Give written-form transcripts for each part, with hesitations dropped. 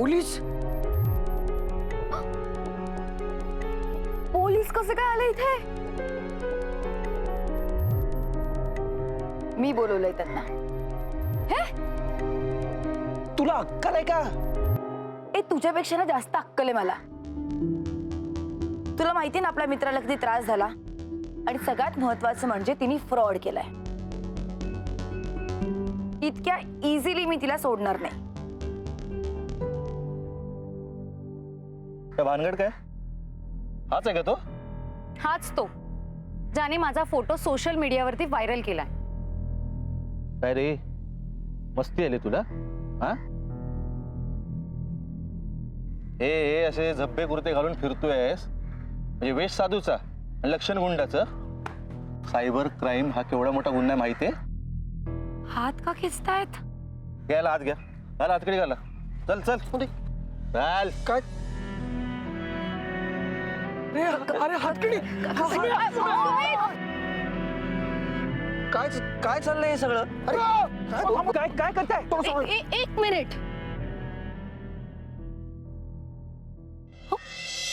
Police? Police कसे काय आले इथे? मी बोलवलंय त्यांना. हे तुला अक्कल आहे का? ए, तुझ्यापेक्षा ना जास्त अक्कल आहे मला. तुला माहिती ना आपल्या मित्राला किती त्रास झाला, आणि सगळ्यात महत्वाचं म्हणजे तिने फ्रॉड केलाय. इतक्या इझिली मी तिला सोडणार नाही. भानगड काय? हाच आहे का तो? हाच तो ज्याने माझा फोटो सोशल मीडियावरती व्हायरल केलाय. काय रे, मस्ती आली तुला? हा, हे असे झब्बे कुर्ते घालून फिरतोयस म्हणजे वेश साधूचा आणि लक्षण गुंडाचं. सायबर क्राईम हा केवढा मोठा गुन्हा आहे माहिती आहे? हात का खेचतायत? घ्यायला हात घ्या, घाला हातकडे घाला. चल चल पुढे चाल. काय? अरे हातकडी, काय काय चाललंय हे सगळं? अरे काय काय करताय? एक मिनिट.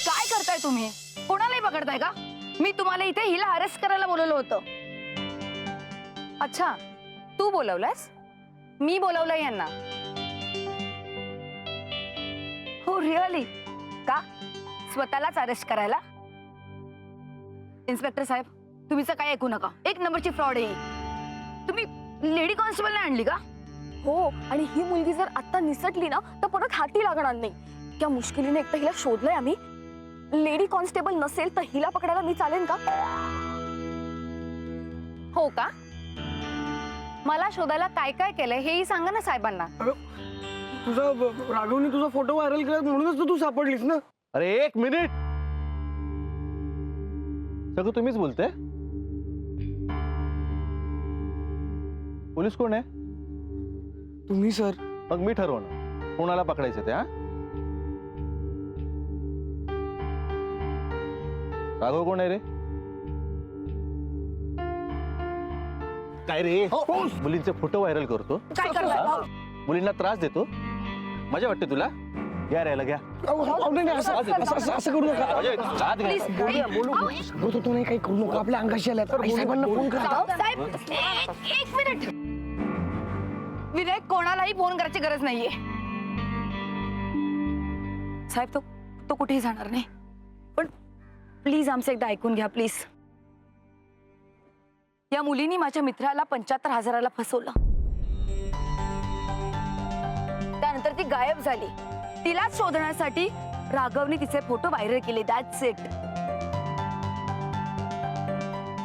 काय करताय तुम्ही? कोणालाही पकडताय का? मी तुम्हाला इथे हिला अरेस्ट करायला बोलवलं होतं. अच्छा, तू बोलवलंस? मी बोलवलंय यांना. हो रिअली? का स्वतःलाच अरेस्ट करायला? इन्स्पेक्टर साहेब, तुम्हीच काय ऐकू नका. एक नंबरची फ्रॉड आहे. तुम्ही लेडी कॉन्स्टेबलने आणली का? हो, आणि ही मुलगी जर आता निसटली ना तर परत हाती लागणार नाही. त्या मुश्किलीने एकदा हिला शोधलंय आम्ही. लेडी कॉन्स्टेबल नसेल तर हिला पकडायला मी चालेन का? हो का? मला शोधायला काय काय केलंय हेही सांगा ना साहेबांना. तुझा राघवने तुझा फोटो व्हायरल केला म्हणूनच तर तू सापडलीस ना. अरे एक मिनिट, सगळं तुम्हीच बोलते? पोलीस कोण आहे? तुम्ही सर. मग मी ठरवणार कोणाला पकडायचं ते. हा, राघव कोण आहे रे? काय रे, मुलींचे फोटो व्हायरल करतो, काय करताय? मुलींना त्रास देतो, मजा वाटते तुला? घ्या राहायला घ्या. असं करू नका. हात घ्या. बोलत होतो नाही, काही करू नका. आपल्या अंगाशी आल्या तर साहेबांना फोन करा. साहेब, एक मिनिट. विनायक, कोणालाही फोन करायची गरज नाहीये. साहेब, तो कुठेही जाणार नाही. पण प्लीज आमचं एकदा ऐकून घ्या प्लीज. या मुलीने माझ्या मित्राला 75,000ला फसवलं. त्यानंतर ती गायब झाली. तिलाच शोधण्यासाठी राघवने तिचे फोटो व्हायरल केले. That's it.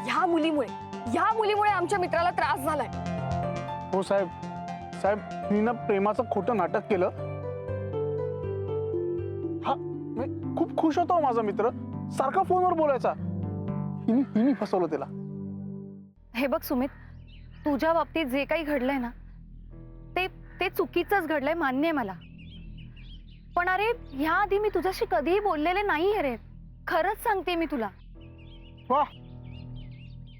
ह्या मुलीमुळे आमच्या मित्राला त्रास झालाय. हो साहेब, साहेब मी ना प्रेमाचं खोटं नाटक केलं. हा, खूप खुश होता माझा मित्र, सारखा फोनवर बोलायचा. हिनी फसवलं त्याला. हे बघ सुमित, तुझ्या बाबतीत जे काही घडलंय ना ते चुकीचंच घडलंय, मान्य आहे मला. पण अरे, ह्या आधी मी तुझ्याशी कधीही बोललेले नाहीये रे. खरंच सांगते मी तुला. वा,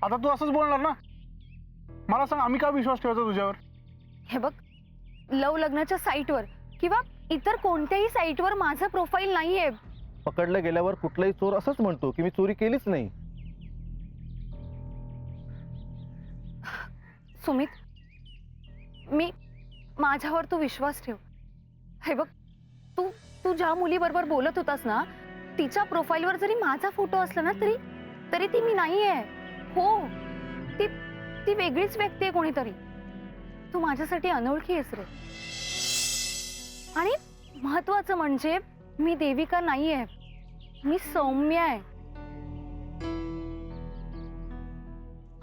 आता तू असंच बोलणार ना? मला सांग, आम्ही का विश्वास ठेवायचा तुझ्यावर? हे बघ, लव लग्नाच्या साईटवर किंवा इतर कोणत्याही साईटवर माझं प्रोफाईल नाहीये. पकडलं गेल्यावर कुठलाही चोर असंच म्हणतो की मी चोरी केलीच नाही. सुमित, माझ्यावर तू विश्वास ठेव. हे बघ, तू ज्या मुलीबरोबर बोलत होतास ना, तिच्या प्रोफाईलवर जरी माझा फोटो असला ना तरी ती मी नाहीये. हो, ती वेगळीच व्यक्ती आहे कोणीतरी. तू माझ्यासाठी अनोळखी आहेस रे. आणि महत्वाचं म्हणजे मी देविका नाहीये, मी सौम्य आहे.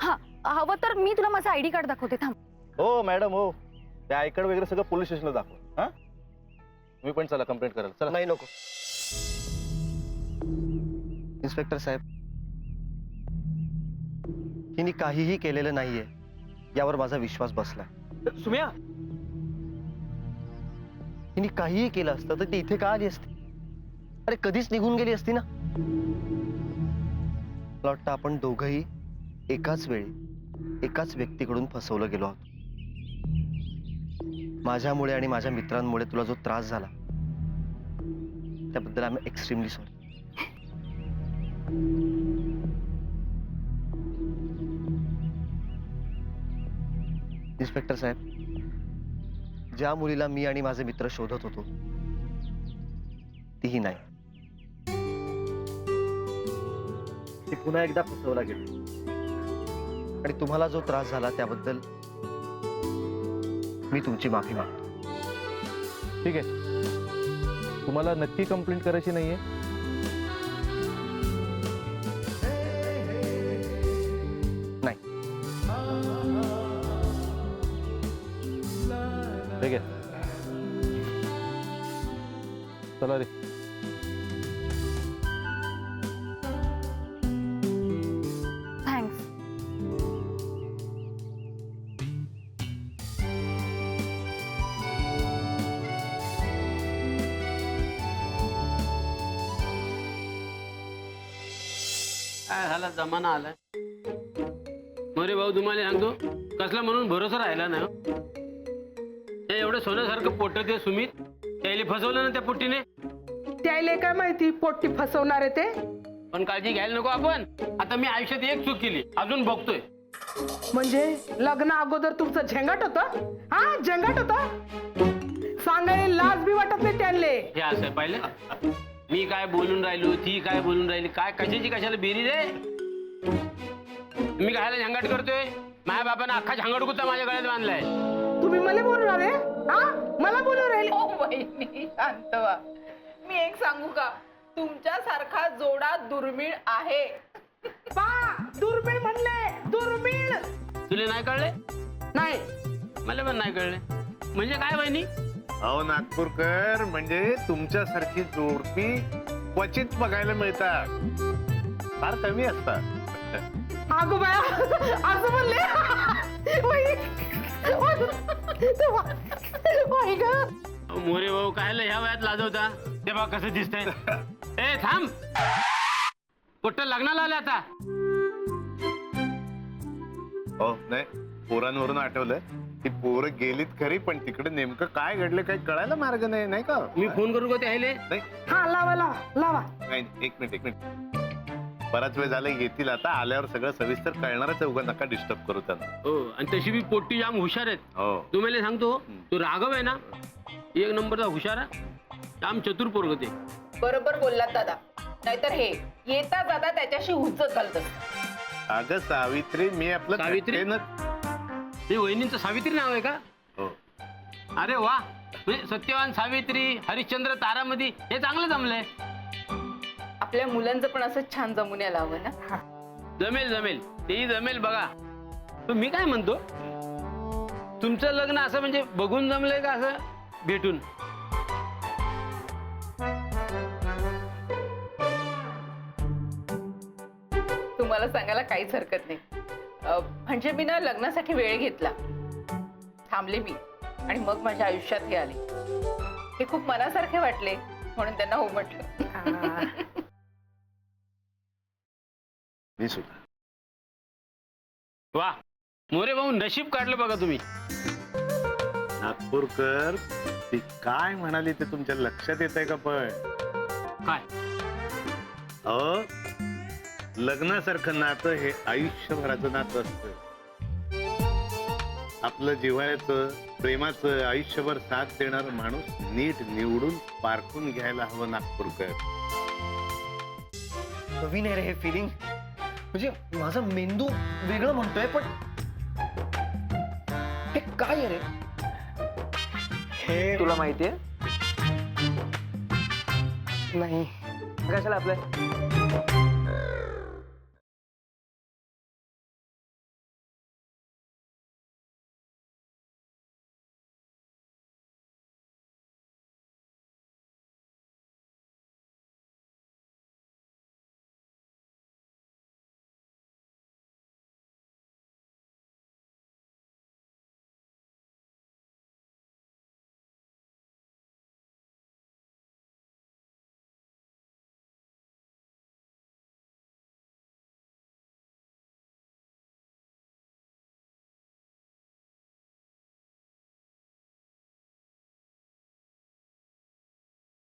हा, हवं तर मी तुला माझा आयडी कार्ड दाखवते, थांब. हो मॅडम, हो, त्या आयकड वगैरे सगळं पोलीस स्टेशनला दाखव. हा, तुम्ही पण चला कंप्लेंट करायला. चला. नाही, नको. इन्स्पेक्टर साहेब, हिने काहीही केलेलं नाहीये यावर माझा विश्वास बसलाय. सुम्या, हिने काहीही केलं असतं तर ती इथे का आली असती? अरे कधीच निघून गेली असती ना. मला वाटतं आपण दोघंही एकाच वेळी एकाच व्यक्तीकडून फसवलं गेलो आहोत. माझ्यामुळे आणि माझ्या मित्रांमुळे तुला जो त्रास झाला त्याबद्दल I am extremely sorry. Inspector साहेब, ज्या मुलीला मी आणि माझे मित्र शोधत होतो तीही नाही. ती पुन्हा एकदा फसवला गेली आणि तुम्हाला जो त्रास झाला त्याबद्दल मी तुमची माफी मागतो. ठीक आहे, तुम्हाला नक्की कंप्लेंट करायची नाहीये? नाही. ठीक आहे, चला रे. थँक्स. काय झाला जमाना आलाय. मोरे भाऊ तुम्हाला सांगतो कसला म्हणून भरोसा राहिला नाही हो. ते एवढं सोन्यासारखं पोट ते सुमित त्याला फसवलं ना त्या पोट्टीने. त्याला काय माहिती पोट्टी फसवणार आहे ते. पण काळजी घ्यायला नको आपण. आता मी आयुष्यात एक चूक केली अजून बघतोय. म्हणजे लग्न अगोदर तुमचं झेंगाट होतं. हा झेंगाट होतं. सांगायला लाज बी वाटत नाही त्यांले. हे असं पाहिलं मी काय बोलून राहिलो ती काय बोलून राहिली काय कशाची कशाला बेरीज आहे. मी कायला झंगाट करतोय. माझ्या बापानं अख्खा झंगाट कुत्ता माझ्या गळ्यात बांधलाय. तुम्ही मला बोलणार आहे. हा मला बोलून राहिले. वहिनी शांत व्हा. मी एक सांगू का, तुमच्यासारखा जोडा दुर्मिळ आहे. पहा दुर्मिळ म्हणले. दुर्मिळ तुला नाही कळले? नाही. मला पण नाही कळले. म्हणजे काय बहिणी? अहो नागपूरकर, म्हणजे तुमच्यासारखी जोडपी क्वचित बघायला मिळतात, फार कमी असतात. अगो बाया असं म्हणले. मोरे भाऊ कायला ह्या वयात लाजवता. ते बघ कसं दिसतंय. ए थांब, कुठं लग्नाला आले आता. हो नाही, पोरांवरून आठवलं ती पोरं गेलीत खरी, पण तिकडे नेमकं काय घडलं काही कळायला मार्ग नाही, नाही का? मी फोन करू का ते आले? नाही हा लावा लावा लावा. नाही, एक मिनिट. बराच वेळ झाला, येतील आता. आल्यावर सगळं सविस्तर कळणारच. उगा नका डिस्टर्ब करू त्यांना. हो, आणि तशी बी पोट्टी जाम हुशार आहेत. हो, तुम्हाला सांगतो तो राघव आहे ना, एक नंबरचा हुशार आहे. जाम चतुर पोरग ते. बरोबर बोललात दादा. नाहीतर हे येता जाता त्याच्याशी हुज्जत घालत. अगं सावित्री, मी आपलं सावित्री? हे वहिनींचं सावित्री नाव आहे का? हो. अरे वा, म्हणजे सत्यवान सावित्री, हरिश्चंद्र तारामती हे चांगलं जमलंय. आपल्या मुलांचं पण असं छान जमून यायला हवं ना. जमेल जमेल, तेही जमेल. बघा पण मी काय म्हणतो, तुमचं लग्न असं म्हणजे बघून जमलंय का असं भेटून? तुम्हाला सांगायला काहीच हरकत नाही. म्हणजे मी ना लग्नासाठी वेळ घेतला, थांबले मी, आणि मग माझ्या आयुष्यात हे आले. हे खूप मनासारखे वाटले म्हणून त्यांना हो म्हटलं. मी सुद्धा. वा, मोरे भाऊ नशीब काढलं बघा तुम्ही. नागपूरकर, ती काय म्हणाली ते तुमच्या लक्षात येत आहे का? पण काय? अहो, लग्नासारखं नातं हे आयुष्यभराचं नातं असतं. आपलं जिव्हाळ्याचं, प्रेमाचं, आयुष्यभर साथ देणारा माणूस नीट निवडून पारखून घ्यायला हवं नागपूरकर. नवीन आहे रे हे फिलिंग. म्हणजे माझा मेंदू वेगळं म्हणतोय, पण हे काय आहे रे? हे तुला माहितीये? नाही. कशाला आपलं